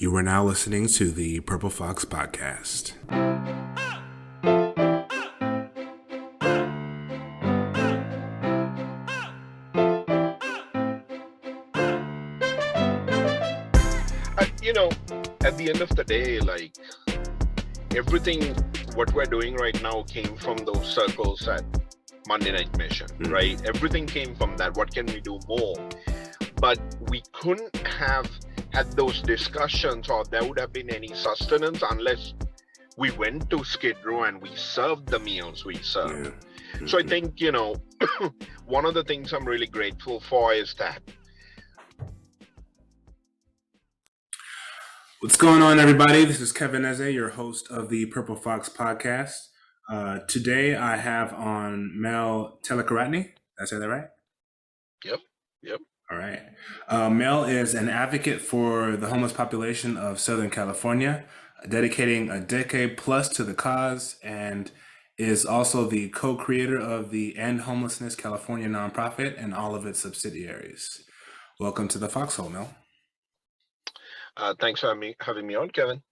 You are now listening to the Purple Fox Podcast. At the end of the day, like everything, what we're doing right now came from those circles at Monday Night Mission, right? Everything came from that. What can we do more? But we couldn't have had those discussions, or there would have been any sustenance unless we went to Skid Row and we served the meals we served. Yeah. So I think, one of the things I'm really grateful for is that. What's going on, everybody? This is Kevin Eze, your host of the Purple Fox Podcast. Today I have on Mel Telekaratne. Did I say that right? Yep. All right. Mel is an advocate for the homeless population of Southern California, dedicating a decade plus to the cause, and is also the co-creator of the End Homelessness California nonprofit and all of its subsidiaries. Welcome to the Foxhole, Mel. Thanks for having me on, Kevin.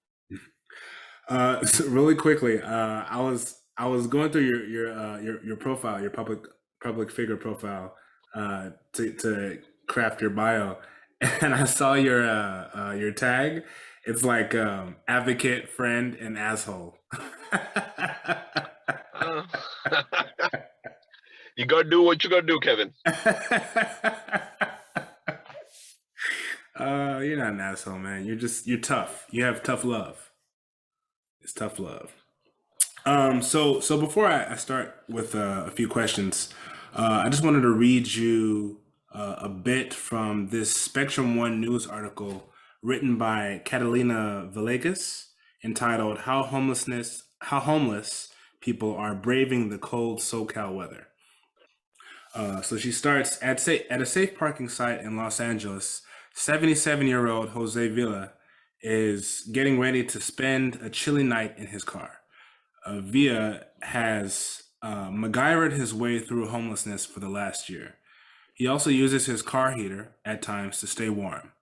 So really quickly, I was going through your profile, your public figure profile, to craft your bio, and I saw your tag. It's like advocate, friend, and asshole. You gotta do what you gotta do, Kevin. You're not an asshole, man. You're tough. You have tough love. It's tough love. So before I start with a few questions, I just wanted to read you a bit from this Spectrum One news article written by Catalina Villegas entitled "How Homeless People Are Braving the Cold SoCal Weather." So she starts at a safe parking site in Los Angeles. 77-year-old Jose Villa is getting ready to spend a chilly night in his car. Villa has MacGyvered his way through homelessness for the last year. He also uses his car heater at times to stay warm.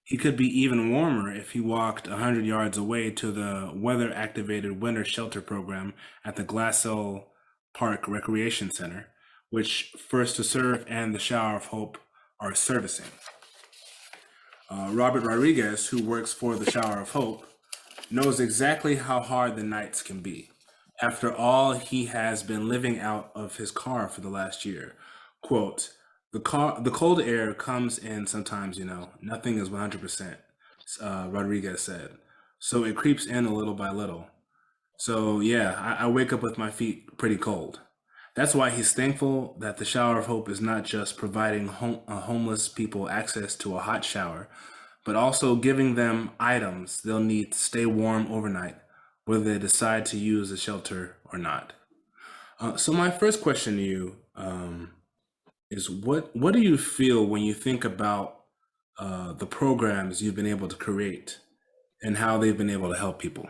He could be even warmer if he walked 100 yards away to the weather-activated winter shelter program at the Glassell Park Recreation Center, which First to Serve and the Shower of Hope are servicing. Robert Rodriguez, who works for the Shower of Hope, knows exactly how hard the nights can be. After all, he has been living out of his car for the last year. Quote, the cold air comes in sometimes, nothing is 100%, Rodriguez said. So it creeps in a little by little. So yeah, I wake up with my feet pretty cold. That's why he's thankful that the Shower of Hope is not just providing homeless people access to a hot shower, but also giving them items they'll need to stay warm overnight, whether they decide to use the shelter or not. So my first question to you is, what do you feel when you think about the programs you've been able to create and how they've been able to help people?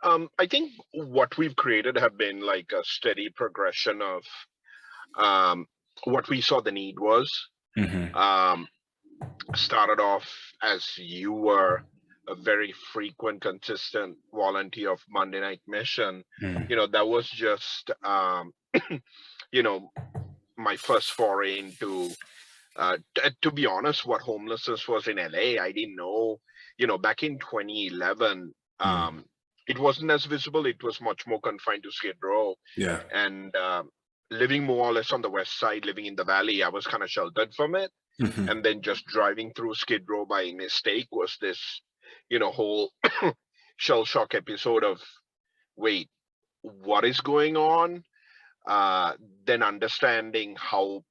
I think what we've created have been like a steady progression of what we saw the need was. Mm-hmm. Started off as you were a very frequent, consistent volunteer of Monday Night Mission. Mm-hmm. That was just, my first foray into, to be honest, what homelessness was in LA. I didn't know, back in 2011, it wasn't as visible. It was much more confined to Skid Row. Yeah. And living more or less on the west side, living in the valley, I was kind of sheltered from it. Mm-hmm. And then just driving through Skid Row by mistake was this, whole shell shock episode of, wait, what is going on? Then understanding how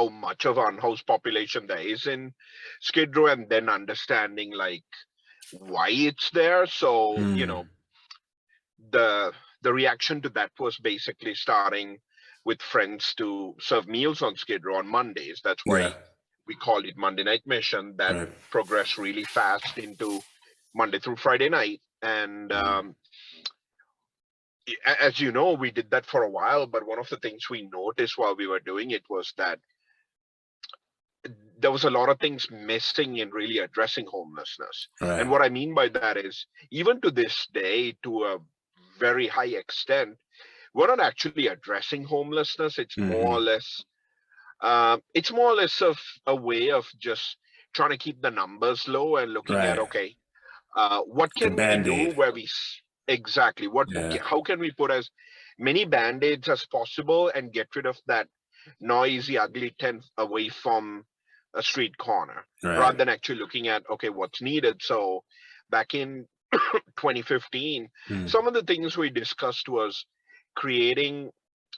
much of an unhoused population there is in Skid Row, and then understanding like why it's there. So the reaction to that was basically starting with friends to serve meals on Skid Row on Mondays. That's why we called it Monday Night Mission. That progressed really fast into Monday through Friday night. And as you know, we did that for a while, but one of the things we noticed while we were doing it was that there was a lot of things missing in really addressing homelessness. And Right. what I mean by that is, even to this day, to a very high extent, we're not actually addressing homelessness. Hmm. It's more or less of a way of just trying to keep the numbers low and looking at, Right. okay, what The can we do Band-Aid. where exactly Yeah. how can we put as many band-aids as possible and get rid of that noisy, ugly tent away from a street corner, Right. rather than actually looking at, okay, what's needed. So back in 2015, Mm-hmm. some of the things we discussed was creating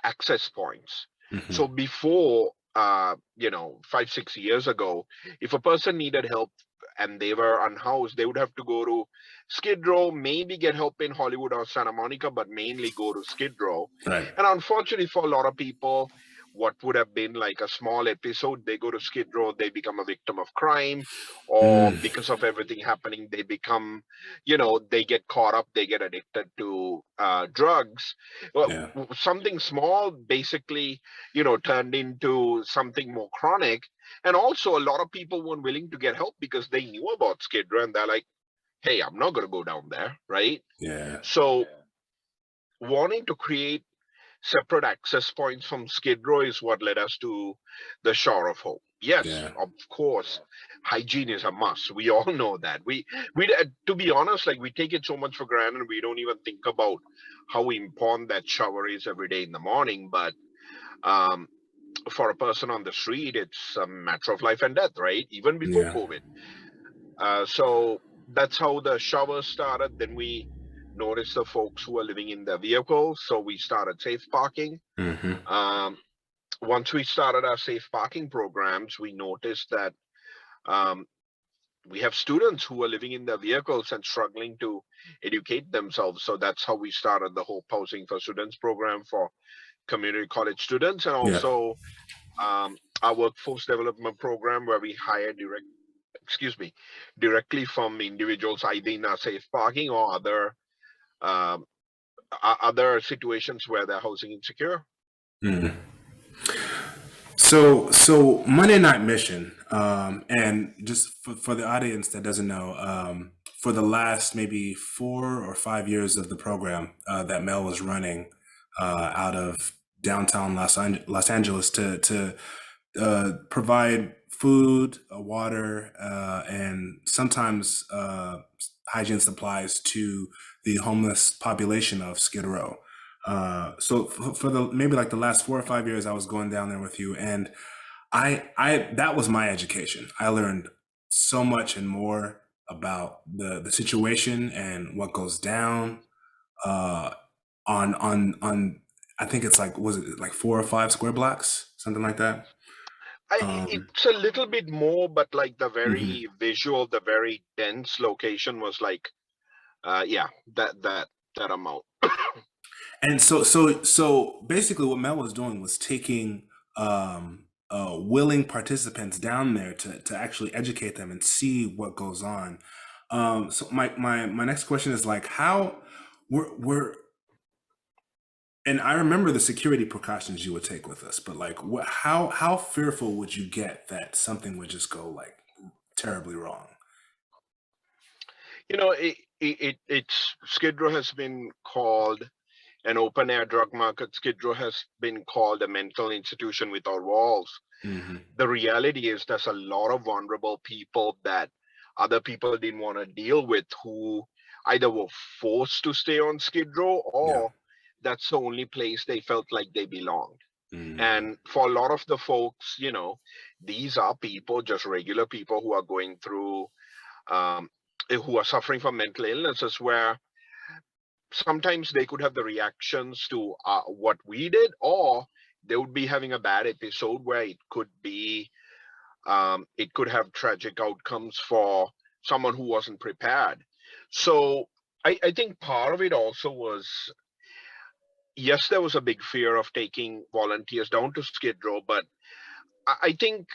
access points. So before, 5, 6 years ago, if a person needed help and they were unhoused, they would have to go to Skid Row, maybe get help in Hollywood or Santa Monica, but mainly go to Skid Row. Right. And unfortunately, for a lot of people, what would have been like a small episode, they go to Skid Row, they become a victim of crime, or Mm. because of everything happening, they become, they get caught up, they get addicted to drugs. Well, Yeah. something small basically, turned into something more chronic. And also, a lot of people weren't willing to get help because they knew about Skid Row and they're like, hey, I'm not going to go down there, right? Yeah. So, wanting to create separate access points from Skid Row is what led us to the Shore of Hope. Yes, Yeah. of course, hygiene is a must. We all know that. We to be honest, like we take it so much for granted, we don't even think about how important that shower is every day in the morning. But um, for a person on the street, it's a matter of life and death, right? Even before Yeah. COVID. So that's how the showers started. Then we noticed the folks who were living in their vehicles, so we started safe parking. Hmm. Um, Once we started our safe parking programs, we noticed that um, we have students who are living in their vehicles and struggling to educate themselves. So that's how we started the whole Housing for Students program for community college students, and Yeah. also our workforce development program where we hire directly from individuals either in our safe parking or um, other situations where they're housing insecure. Mm. So Monday Night Mission, and just for the audience that doesn't know, for the last maybe 4 or 5 years of the program that Mel was running out of downtown Los Angeles to provide food, water, and sometimes hygiene supplies to the homeless population of Skid Row. So for the maybe like the last 4 or 5 years, I was going down there with you, and I that was my education. I learned so much and more about the situation and what goes down uh, on. I think it's like, was it like 4 or 5 square blocks, something like that. Um, It's a little bit more, but like the mhm. very visual, the very dense location was like, yeah, that amount. And so basically, what Mel was doing was taking willing participants down there to actually educate them and see what goes on. So my next question is like, how we're and I remember the security precautions you would take with us, but like, how fearful would you get that something would just go like terribly wrong? It's Skid Row has been called an open air drug market. Skid Row has been called a mental institution without walls. Hmm. The reality is there's a lot of vulnerable people that other people didn't want to deal with, who either were forced to stay on Skid Row, Yeah. or that's the only place they felt like they belonged. Mm. And for a lot of the folks, these are people, just regular people who are going through, um, who are suffering from mental illnesses, where sometimes they could have the reactions to what we did, or they would be having a bad episode where it could have tragic outcomes for someone who wasn't prepared. So I think part of it also was, yes, there was a big fear of taking volunteers down to Skid Row, but I think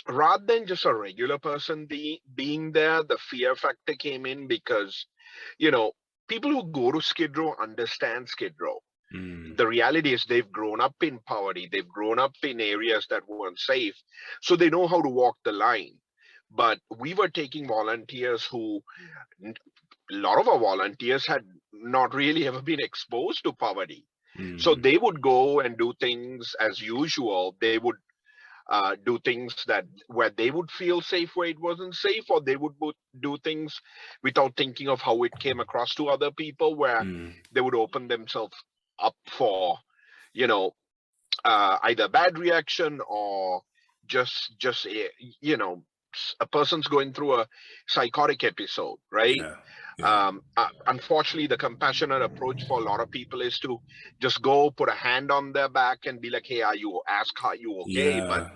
rather than just a regular person being there, the fear factor came in because, you know, people who go to Skid Row understand Skid Row. The reality is they've grown up in poverty. They've grown up in areas that weren't safe. So they know how to walk the line. But we were taking volunteers who, a lot of our volunteers had not really ever been exposed to poverty. So they would go and do things as usual. They would do things that where they would feel safe where it wasn't safe, or they would do things without thinking of how it came across to other people, where they would open themselves up for, you know, either bad reaction or just you know, a person's going through a psychotic episode, right? Unfortunately, the compassionate approach for a lot of people is to just go put a hand on their back and be like, hey, are you okay? But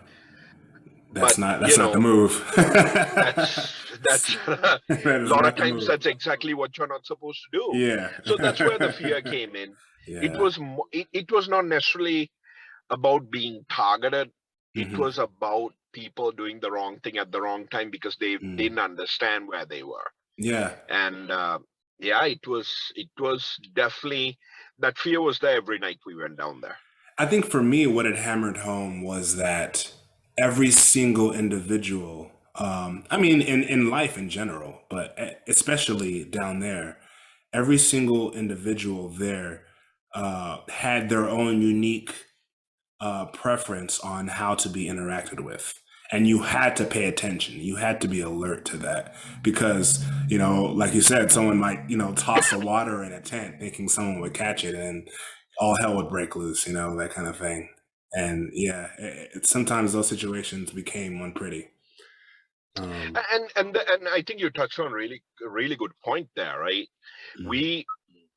that's not you the know, move. that's a lot of times that's exactly what you're not supposed to do. So that's where the fear came in. It was not necessarily about being targeted. It was about people doing the wrong thing at the wrong time because they didn't understand where they were. And it was definitely, that fear was there every night we went down there. I think for me, what it hammered home was that every single individual, I mean, in life in general, but especially down there, every single individual there had their own unique preference on how to be interacted with. And you had to pay attention. You had to be alert to that because, you know, like you said, someone might, you know, toss the water in a tent thinking someone would catch it and all hell would break loose, you know, that kind of thing. And sometimes those situations became unpretty. And I think you touched on a really good point there, right? We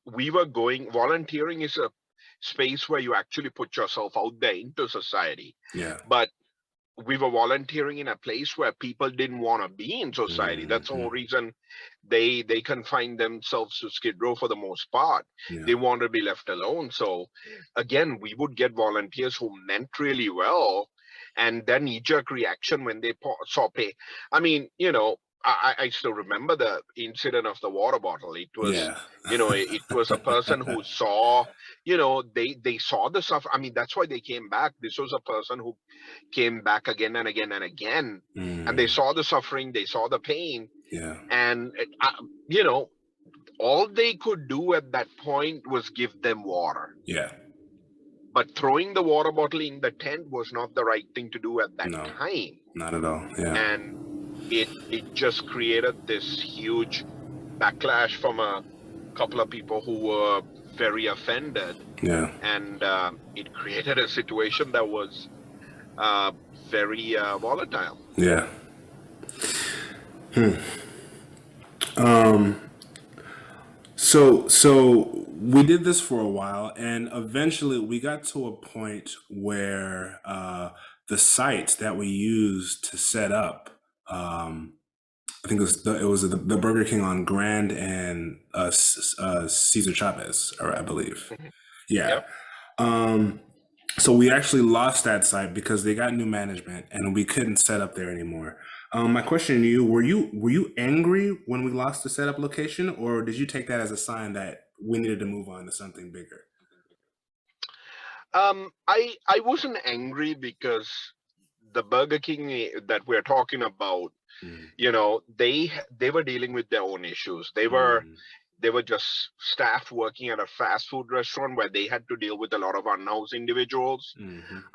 were volunteering is a space where you actually put yourself out there into society. But we were volunteering in a place where people didn't want to be in society. That's the whole reason they confined themselves to Skid Row for the most part. They wanted to be left alone. So again, we would get volunteers who meant really well, and their knee-jerk reaction when they saw pay. I mean, you know, I still remember the incident of the water bottle. It was, you know, it was a person who saw, you know, they saw the stuff. I mean, that's why they came back. This was a person who came back again and again and again, and they saw the suffering, they saw the pain, and you know, all they could do at that point was give them water. But throwing the water bottle in the tent was not the right thing to do at that time. Not at all. And it just created this huge backlash from a couple of people who were very offended. And it created a situation that was very volatile. So we did this for a while, and eventually we got to a point where the site that we used to set up, I think it was the Burger King on Grand and Cesar Chavez, or I believe. So we actually lost that site because they got new management and we couldn't set up there anymore. My question to you, were you angry when we lost the setup location, or did you take that as a sign that we needed to move on to something bigger? I wasn't angry because the Burger King that we're talking about, you know, they were dealing with their own issues. They were just staff working at a fast food restaurant where they had to deal with a lot of unhoused individuals.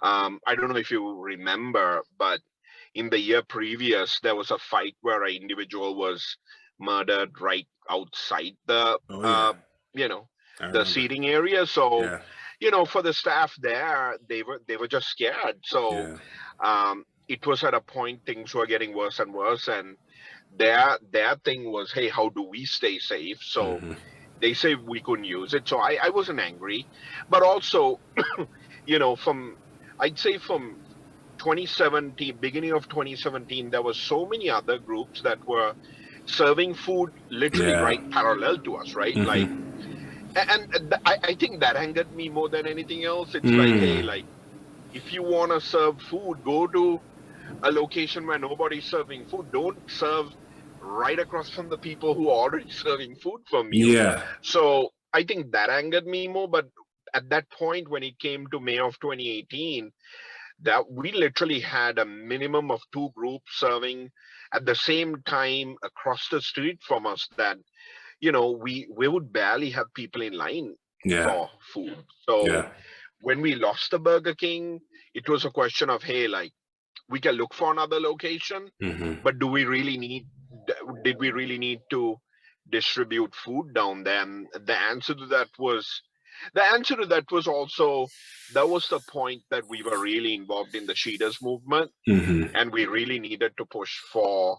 I don't know if you remember, but in the year previous, there was a fight where an individual was murdered right outside the, you know, the seating area. So, you know, for the staff there, they were just scared. So it was at a point things were getting worse and worse, and their thing was, hey, how do we stay safe? So they say we couldn't use it. So I wasn't angry, but also, you know, I'd say from 2017, beginning of 2017, there were so many other groups that were serving food literally right parallel to us, right? Like, and I think that angered me more than anything else. It's like, hey, like, if you want to serve food, go to a location where nobody's serving food. Don't serve right across from the people who are already serving food from you. So I think that angered me more. But at that point, when it came to May of 2018, that we literally had a minimum of two groups serving at the same time across the street from us, that we would barely have people in line Yeah. for food. So Yeah. when we lost the Burger King, it was a question of, hey, like, we can look for another location, Hmm. but did we really need to distribute food down there? And the answer to that was also, that was the point that we were really involved in the Cheetahs movement, Hmm. and we really needed to push for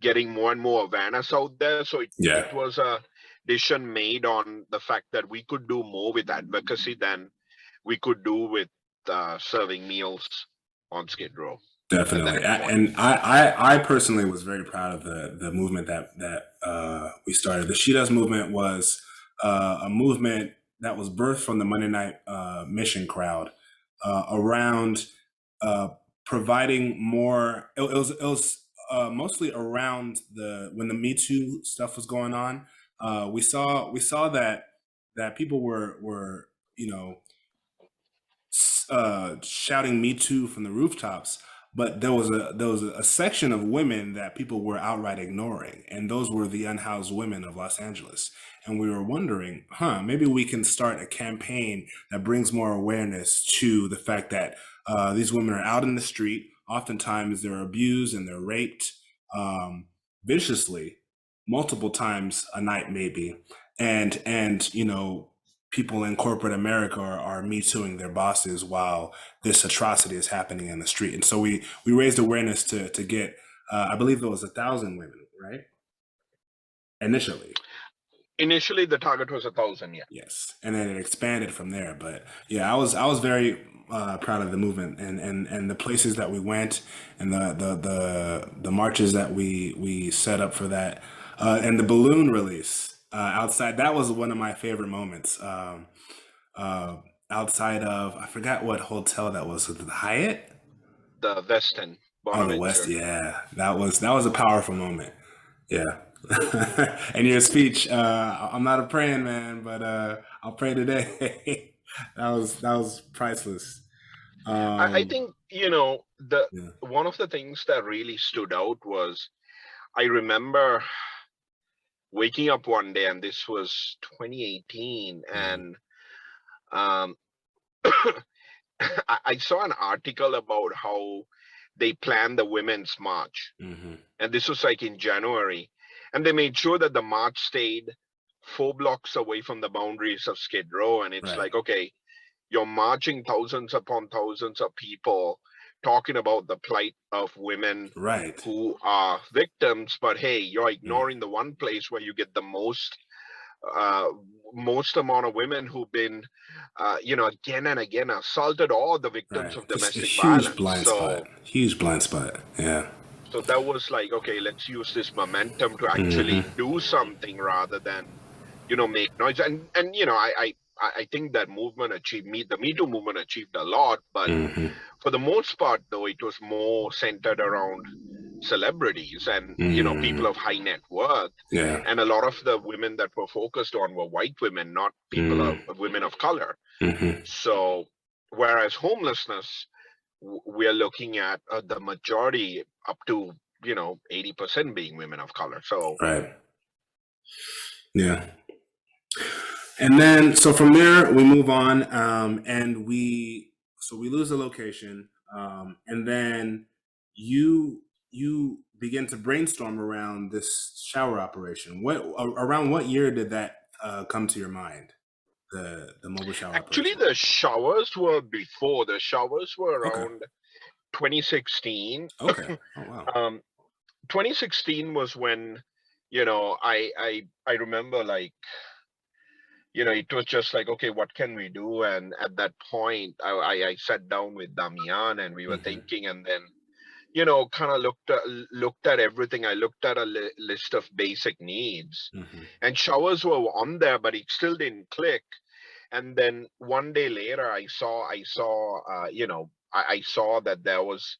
getting more and more awareness out there. So it Yeah. was a decision made on the fact that we could do more with advocacy than we could do with serving meals on Skid Row at Definitely. that point. And I personally was very proud of the movement that we started. The Cheetahs movement was a movement that was birthed from the Monday Night Mission crowd around uh, providing more. It was mostly around when the Me Too stuff was going on. We saw that people were you know shouting "Me Too" from the rooftops, but there was a section of women that people were outright ignoring, and those were the unhoused women of Los Angeles. And we were wondering, maybe we can start a campaign that brings more awareness to the fact that these women are out in the street. Oftentimes, they're abused and they're raped viciously, multiple times a night, maybe, and people in corporate America are me tooing their bosses while this atrocity is happening in the street. And so we raised awareness to get I believe there was 1,000 women, right? Initially. Initially, the target was 1,000. Yeah. Yes, and then it expanded from there. But yeah, I was very proud of the movement and the places that we went and the marches that we set up for that, and the balloon release outside. That was one of my favorite moments. Uh, Outside of, I forgot what hotel that was. Was it the Hyatt? The West End, Oh, the West. Bonaventure. Yeah, that was a powerful moment. Yeah. And your speech, I'm not a praying man, but I'll pray today. That was priceless. I Um, think, the yeah. one of the things that really stood out was, I remember waking up one day, and this was 2018, Mhm. and um, I saw an article about how they planned the Women's March, Mhm. and this was like in January, and they made sure that the march stayed 4 blocks away from the boundaries of Skid Row, and it's Right. like, okay, you're marching thousands upon thousands of people talking about the plight of women Right. who are victims, but hey, you're Mm. ignoring the one place where you get the uh, most amount of women who've been, again and again assaulted, or the victims Right. of Just a domestic huge violence. blind spot. Huge blind spot. Yeah. So that was like, okay, let's use this momentum to Hmm. actually do something rather than, make noise. And I think that movement achieved the Me Too movement achieved a lot, but Hmm. for the most part, though, it was more centered around celebrities and, people Hmm. of high net worth. Yeah. And a lot of the women that were focused on were white women, not Mm. women of color. Hmm. So whereas homelessness, we are looking at the majority, up to 80% being women of color. So Right. Yeah. And then, so from there, we move on, and we lose the location, and then you begin to brainstorm around this shower operation. Around what year did that come to your mind? The mobile shower actually, operation. the showers were before. The showers were Okay. around 2016. Okay. Oh wow. um 2016 was when, I remember, like, it was just like, okay, what can we do? And at that point, I sat down with Damian, and we were Hmm. thinking, and then, kind of looked at everything. I looked at a list of basic needs, Hmm. and showers were on there, but it still didn't click. And then one day later, I saw that there was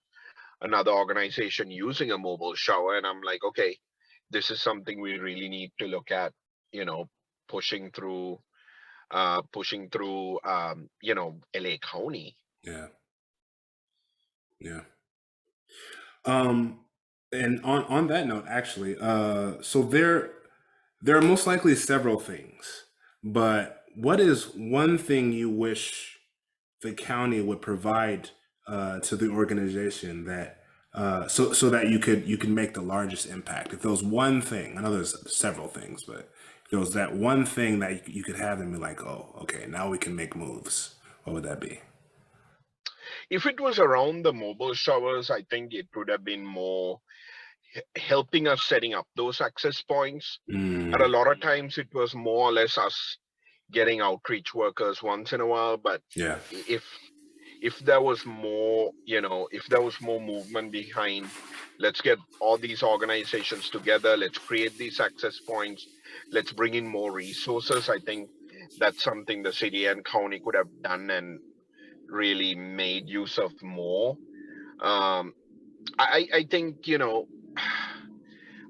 another organization using a mobile shower, and I'm like, okay, this is something we really need to look at, you know pushing through pushing through, LA County. Yeah. Yeah. Um, and on that note, actually, so there are most likely several things, but what is one thing you wish the county would provide to the organization that so that you can make the largest impact? If there was one thing, I know there's several things, but if there was that one thing that you could have and be like, oh, okay, now we can make moves. What would that be? If it was around the mobile showers, I think it would have been more helping us setting up those access points. And a Mm, lot of times it was more or less us getting outreach workers once in a while. But yeah. if if there was more, if there was more movement behind, let's get all these organizations together, let's create these access points, let's bring in more resources. I think that's something the city and county could have done and really made use of more. Um, I think,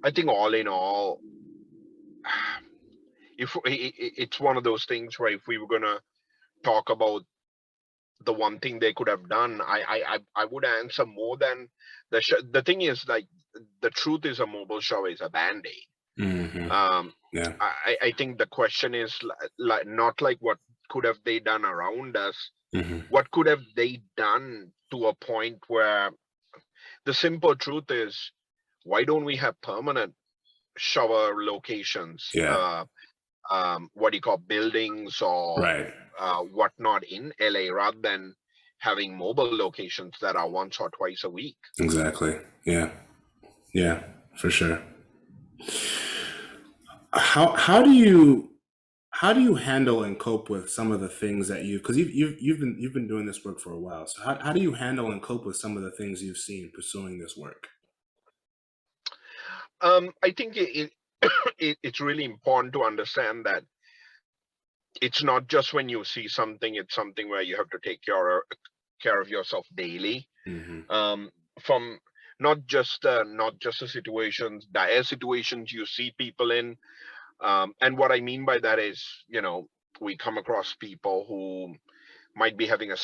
I think all in all, if it's one of those things where if we were gonna talk about the one thing they could have done, I would answer more than the thing is, like, the truth is a mobile shower is a band-aid. Hmm. Um, Yeah. I think the question is like not like what could have they done around us, Hmm. what could have they done to a point where the simple truth is, why don't we have permanent shower locations, Yeah. what do you call buildings or Right. whatnot in LA, rather than having mobile locations that are once or twice a week. Exactly. Yeah. Yeah. For sure. How how do you handle and cope with some of the things that because you've been doing this work for a while. So how do you handle and cope with some of the things you've seen pursuing this work? I think it's really important to understand that it's not just when you see something; it's something where you have to take care of yourself daily. Hmm. Um, from not just the situations, dire situations you see people in. And what I mean by that is, we come across people who might be having a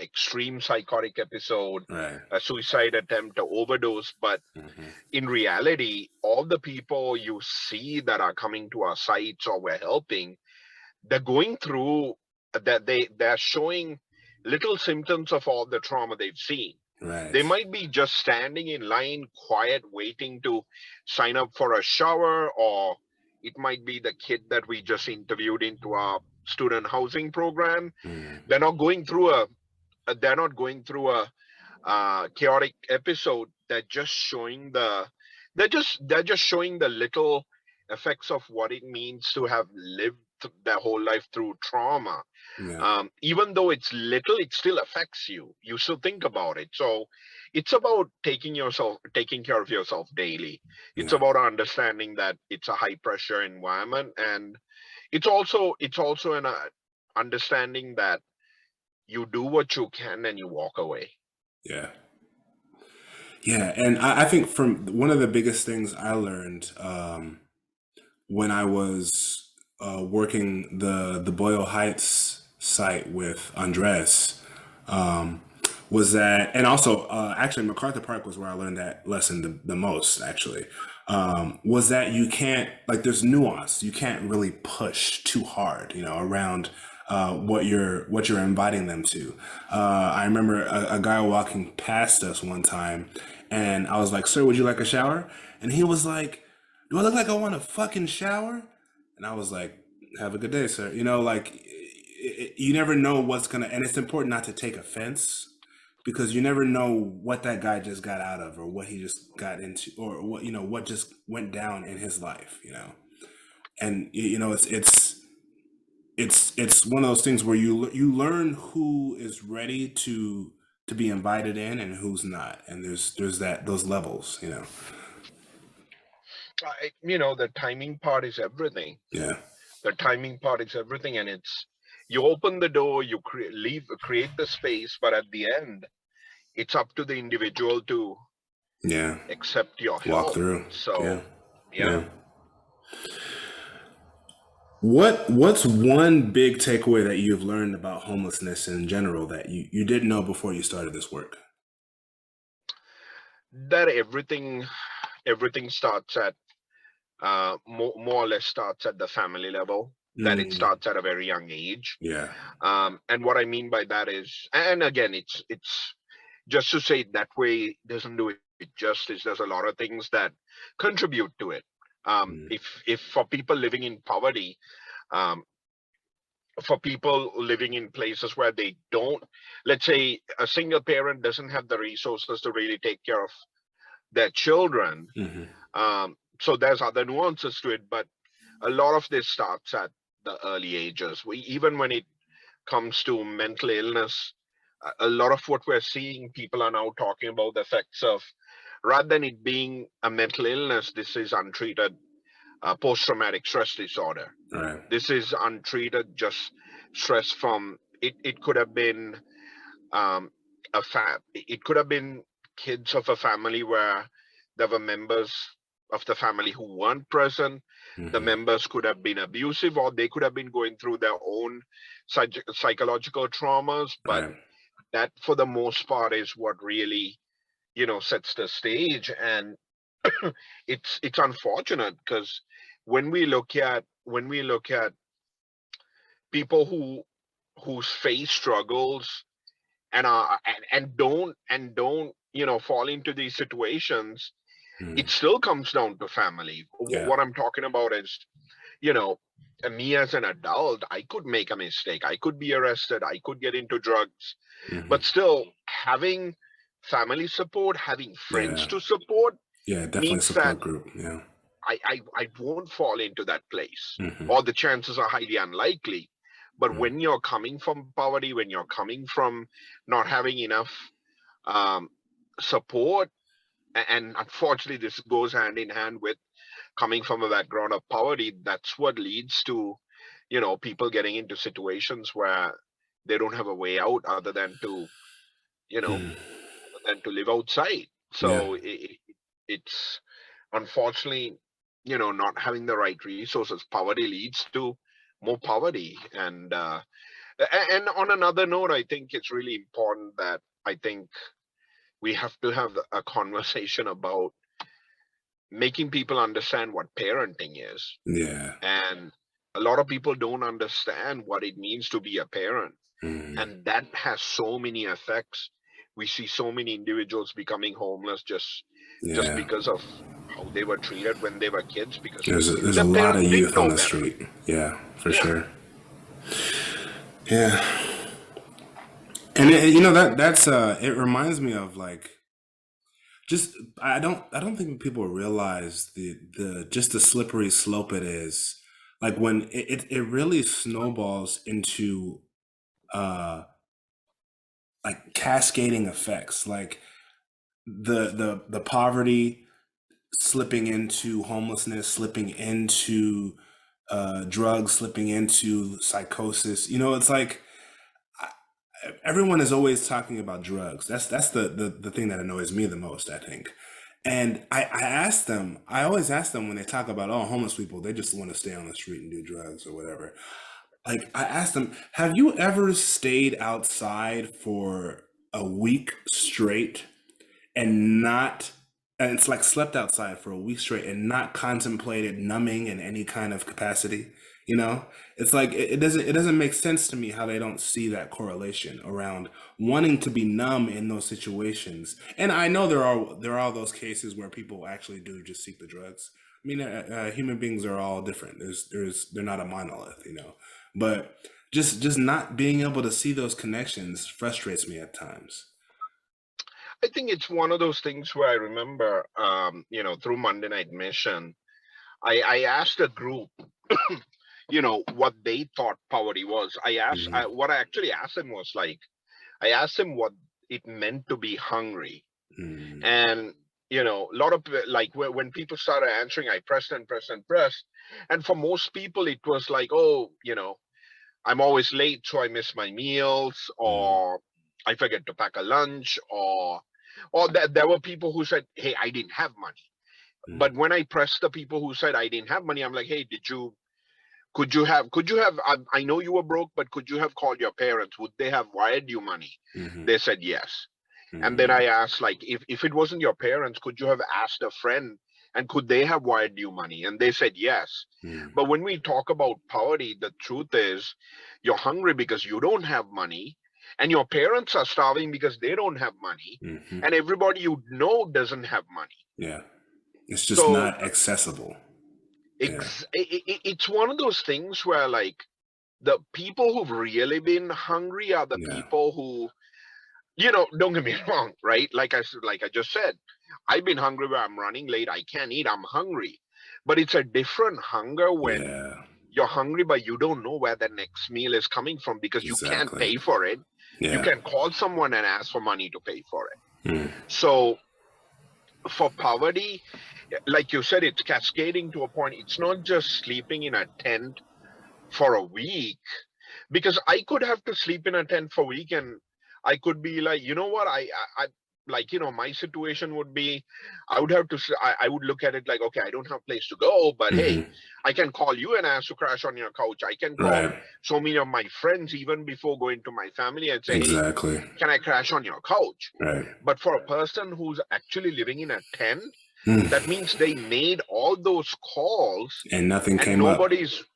extreme psychotic episode, Right. a suicide attempt, or overdose. But Hmm. in reality, all the people you see that are coming to our sites or we're helping, they're going through that they're showing little symptoms of all the trauma they've seen. They Right. might be just standing in line, quiet, waiting to sign up for a shower, or it might be the kid that we just interviewed into our student housing program. Mm. They're not going through they're not going through a chaotic episode. They're just showing the little effects of what it means to have lived their whole life through trauma. Yeah. Even though it's little, it still affects you. You still think about it. So it's about taking care of yourself daily. It's Yeah. about understanding that it's a high pressure environment, and it's also an understanding that you do what you can and you walk away. Yeah. Yeah. And I think from one of the biggest things I learned when I was working the Boyle Heights site with Andres um, was that, and also actually MacArthur Park was where I learned that lesson the most. Actually, was that you can't like there's nuance. You can't really push too hard, around what you're inviting them to. I remember a guy walking past us one time, and I was like, "Sir, would you like a shower?" And he was like, "Do I look like I want a fucking shower?" And I was like, "Have a good day, sir." You never know what's gonna, and it's important not to take offense because you never know what that guy just got out of, or what he just got into, or what what just went down in his life. And it's one of those things where you learn who is ready to be invited in and who's not, and there's those levels. The timing part is everything. Yeah, The timing part is everything, and it's you open the door, you create the space, but at the end, it's up to the individual to yeah. accept your Walk help. through. Yeah, So, yeah. yeah. What's one big takeaway that you've learned about homelessness in general that you didn't know before you started this work? That everything starts at more or less starts at the family level. That it Mm, starts at a very young age. yeah. And what I mean by that is, and again, it's just to say it that way doesn't do it justice. There's a lot of things that contribute to it. Mm, If for people living in poverty, um, for people living in places where they don't, let's say a single parent doesn't have the resources to really take care of their children. hmm. So there's other nuances to it, but a lot of this starts at the early ages. We even when it comes to mental illness, a lot of what we're seeing, people are now talking about the effects of, rather than it being a mental illness, this is untreated post-traumatic stress disorder. All right. This is untreated just stress from it. It could have been um, it could have been kids of a family where there were members of the family who weren't present. The Hmm. members could have been abusive, or they could have been going through their own psychological traumas. All But right. that, for the most part, is what really sets the stage. And it's unfortunate because when we look at people whose face struggles and don't fall into these situations, it Mm, still comes down to family. yeah. What I'm talking about is, you know me as an adult, I could make a mistake, I could be arrested, I could get into drugs, but Hmm. still having family support, having friends Yeah. to support Yeah. Definitely means that support group. Yeah. I won't fall into that place, Hmm. or the chances are highly unlikely. But Mm, when you're coming from poverty, when you're coming from not having enough um, support, and unfortunately, this goes hand in hand with coming from a background of poverty. That's what leads to, people getting into situations where they don't have a way out other than to, you know, mm, live outside. yeah. So it's unfortunately, not having the right resources. Poverty leads to more poverty. And on another note, I think it's really important that I think we have to have a conversation about making people understand what parenting is. Yeah. And a lot of people don't understand what it means to be a parent. Mm, And that has so many effects. We see so many individuals becoming homeless just yeah. because of how they were treated when they were kids, because There's a their lot of parents didn't youth on know the better. street. Yeah, for Yeah. sure. Yeah. And that's it reminds me of like just I don't think people realize the just the slippery slope it is. Like when it really snowballs into uh like cascading effects. Like the poverty slipping into homelessness, slipping into drugs, slipping into psychosis. It's like everyone is always talking about drugs. That's the thing that annoys me the most, I think. And I always ask them when they talk about, oh, homeless people, they just want to stay on the street and do drugs or whatever. Like I asked them, have you ever stayed outside for a week straight and not and it's like slept outside for a week straight and not contemplated numbing in any kind of capacity? It's like it doesn't make sense to me how they don't see that correlation around wanting to be numb in those situations. And I know there are those cases where people actually do just seek the drugs. I mean, human beings are all different. They're not a monolith, but just not being able to see those connections frustrates me at times. I think it's one of those things where I remember, through Monday Night Mission, I asked a group, what they thought poverty was. Hmm. What I actually asked them was like, I asked them what it meant to be hungry. Hmm. And, a lot of like when people started answering, I pressed and pressed and pressed. And for most people, it was like, oh, I'm always late, so I miss my meals, Hmm. or I forget to pack a lunch, or that there were people who said, "Hey, I didn't have money." Hmm. But when I pressed the people who said I didn't have money, I'm like, "Hey, Could you have, I know you were broke, but could you have called your parents? Would they have wired you money? They said yes. And then I asked, like, if it wasn't your parents, could you have asked a friend and could they have wired you money? And they said yes. But when we talk about poverty, the truth is you're hungry because you don't have money, and your parents are starving because they don't have money, and everybody you know doesn't have money. Yeah. It's just not accessible. It's one of those things where, like, the people who've really been hungry are the people who, don't get me wrong, right? Like I just said, I've been hungry where I'm running late. I can't eat. I'm hungry. But it's a different hunger when you're hungry, but you don't know where the next meal is coming from because you can't pay for it. You can call someone and ask for money to pay for it. So for poverty, like you said, it's cascading to a point. It's not just sleeping in a tent for a week, because I could have to sleep in a tent for a week and I could be like, you know what, I like, my situation would be, I would have to, I would look at it like, okay, I don't have a place to go, but hey, I can call you and ask to crash on your couch. I can call so many of my friends even before going to my family and say, hey, can I crash on your couch? But for a person who's actually living in a tent, that means they made all those calls and nothing came nobody's up.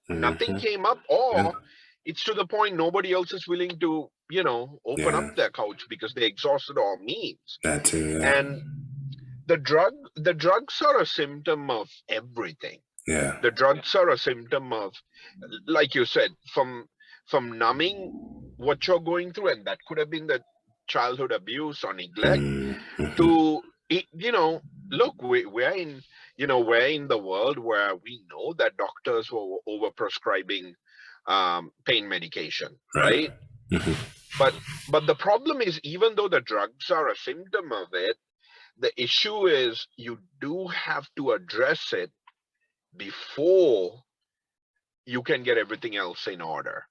Nothing came up, or it's to the point nobody else is willing to, open up their couch because they exhausted all means. That too, And the drugs are a symptom of everything. The drugs are a symptom of, like you said, from numbing what you're going through, and that could have been the childhood abuse or neglect, to, look, we're in the world where we know that doctors were overprescribing pain medication, right? But the problem is, even though the drugs are a symptom of it, the issue is you do have to address it before you can get everything else in order.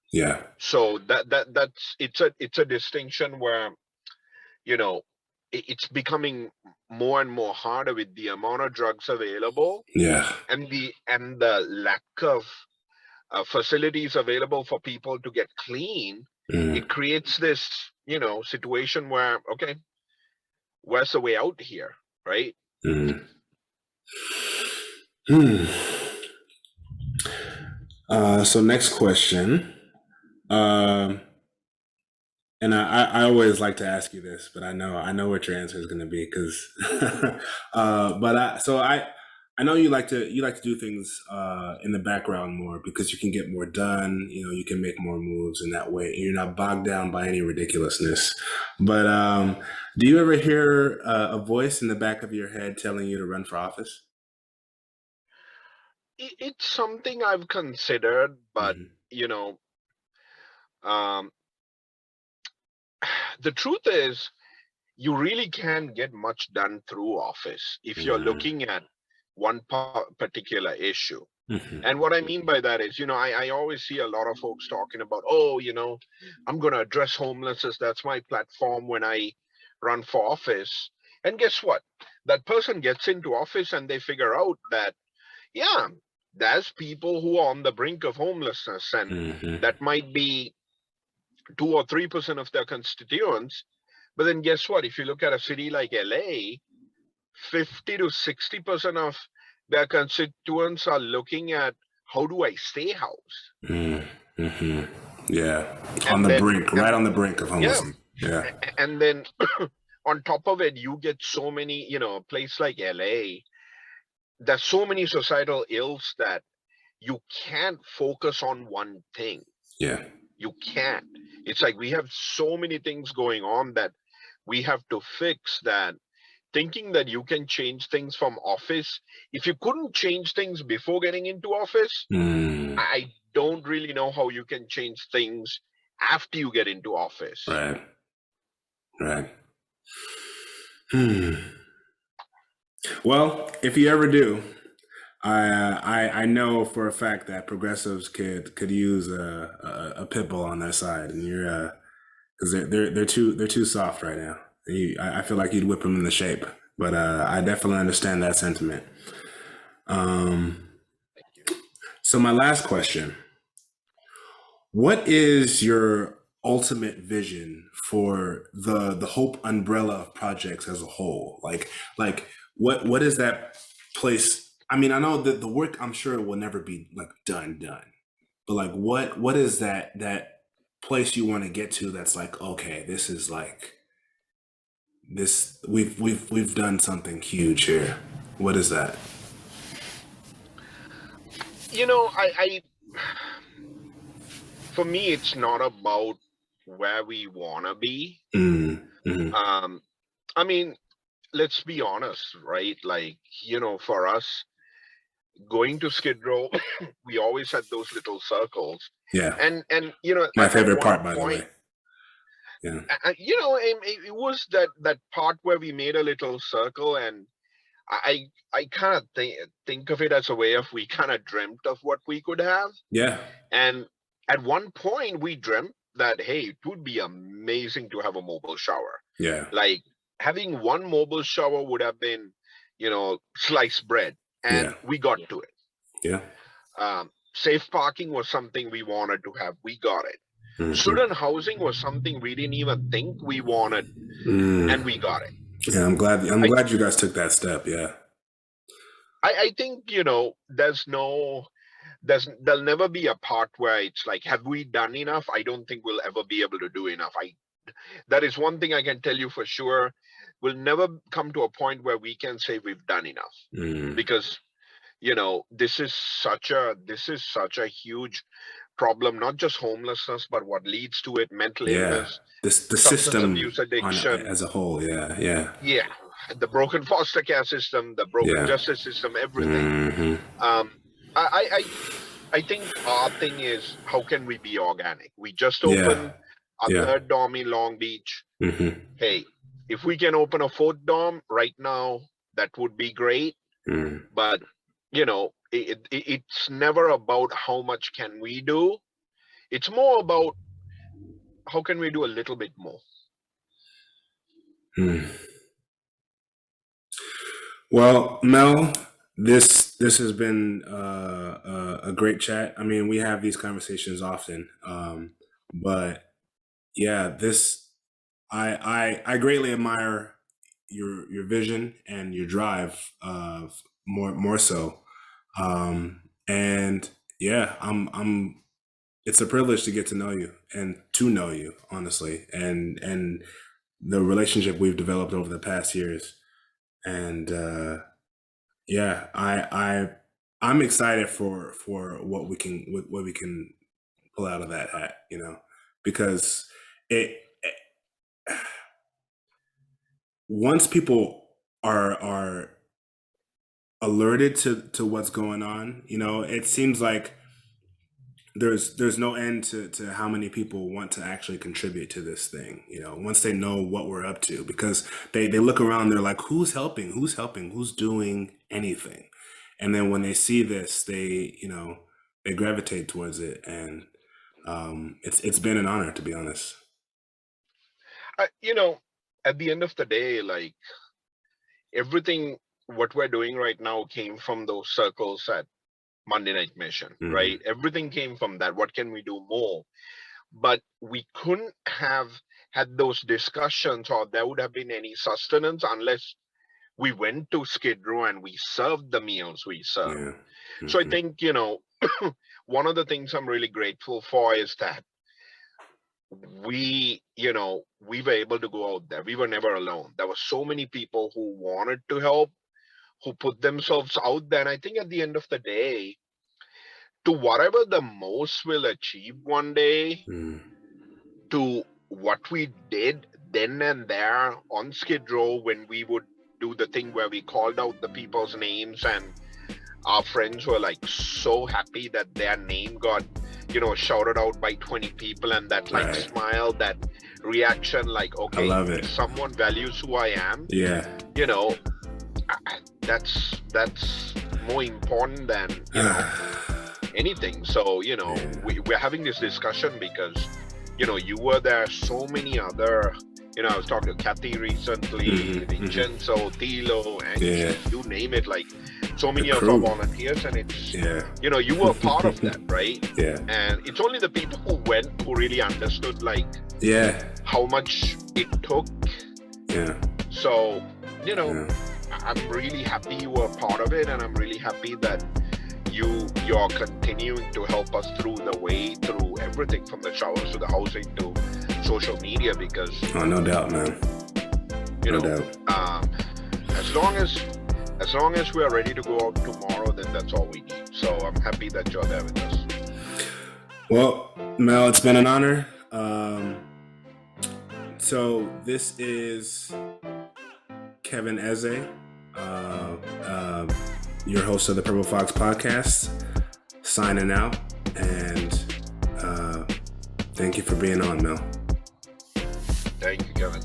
So that's it's a distinction where, it's becoming more and more harder with the amount of drugs available, and the lack of facilities available for people to get clean. It creates this, situation where, okay, where's the way out here, right? So next question. And I always like to ask you this, but I know what your answer is going to be, because, I know you like to do things in the background more because you can get more done. You can make more moves in that way. You're not bogged down by any ridiculousness. But do you ever hear a voice in the back of your head telling you to run for office? It's something I've considered, but the truth is, you really can't get much done through office if you're looking at one particular issue. And what I mean by that is, I always see a lot of folks talking about, I'm going to address homelessness. That's my platform when I run for office. And guess what? That person gets into office and they figure out that, there's people who are on the brink of homelessness, and that might be 2 or 3% of their constituents. But then guess what? If you look at a city like LA, 50 to 60% of their constituents are looking at, how do I stay housed? Yeah. On the brink of homelessness. Yeah. And then on top of it, you get so many, a place like LA, there's so many societal ills that you can't focus on one thing. You can't. It's like we have so many things going on that we have to fix, that thinking that you can change things from office, if you couldn't change things before getting into office, I don't really know how you can change things after you get into office. Right. Well, if you ever do, I know for a fact that progressives could use a pit bull on their side, and you're because they're too soft right now. I feel like you'd whip them into shape, but I definitely understand that sentiment. So my last question, what is your ultimate vision for the Hope umbrella of projects as a whole? Like what is that place? I mean, I know that the work, I'm sure, will never be like done, but like what is that place you want to get to that's like, okay, this is like this we've done something huge here. What is that? You know, for me, it's not about where we want to be. Mm-hmm. I mean, let's be honest, right? Like, for us going to Skid Row, we always had those little circles. Yeah. And My at favorite one part, by the point, way. Yeah. it was that part where we made a little circle, and I kind of think of it as a way of we kind of dreamt of what we could have. Yeah. And at one point we dreamt that, hey, it would be amazing to have a mobile shower. Yeah. Like having one mobile shower would have been, sliced bread, and we got to it. Yeah. Safe parking was something we wanted to have. We got it. Mm-hmm. Student housing was something we didn't even think we wanted, and we got it. Yeah, I'm glad you guys took that step. Yeah. I think, there'll never be a part where it's like, have we done enough? I don't think we'll ever be able to do enough. That is one thing I can tell you for sure. We'll never come to a point where we can say we've done enough, because this is such a huge problem, not just homelessness, but what leads to it: mental illness, the substance system abuse addiction, as a whole. Yeah. The broken foster care system, the broken justice system, everything. I think our thing is, how can we be organic? We just opened a third dorm in Long Beach. Hey, if we can open a fourth dorm right now, that would be great. But it's never about how much can we do. It's more about how can we do a little bit more. Well, Mel, this has been a great chat. I mean, we have these conversations often, but yeah, I greatly admire your vision and your drive, more so, and yeah, it's a privilege to get to know you and to know you, honestly, and the relationship we've developed over the past years. And yeah, I'm excited for what we can pull out of that hat, because it once people are alerted to what's going on, it seems like there's no end to how many people want to actually contribute to this thing, once they know what we're up to, because they look around, they're like, who's helping, who's doing anything? And then when they see this, they gravitate towards it. And it's been an honor, to be honest. At the end of the day, like, everything what we're doing right now came from those circles at Monday Night Mission, right? Everything came from that. What can we do more? But we couldn't have had those discussions, or there would have been any sustenance, unless we went to Skid Row and we served the meals we served. So I think, one of the things I'm really grateful for is that we were able to go out there. We were never alone. There were so many people who wanted to help, who put themselves out there. And I think at the end of the day, to whatever the most will achieve one day, to what we did then and there on Skid Row, when we would do the thing where we called out the people's names, and our friends were like so happy that their name got shouted out by 20 people, and that like smile, that reaction, like, okay, I love it. Someone values who I am. That's more important than anything. So we're having this discussion because you were there. So many other, I was talking to Kathy recently, Vincenzo, Tilo, and you name it, like so many of our volunteers, and it's, you know, you were part of that, right? Yeah. And it's only the people who went who really understood, like, how much it took. Yeah. So, you know, I'm really happy you were part of it, and I'm really happy that you're continuing to help us through the way, through everything from the showers to the housing to social media, because no doubt, man. You know, as long as we are ready to go out tomorrow, then that's all we need. So I'm happy that you're there with us. Well, Mel, it's been an honor. So this is Kevin Eze, your host of the Purple Fox podcast, signing out, and thank you for being on, Mel. Thank you, Kevin.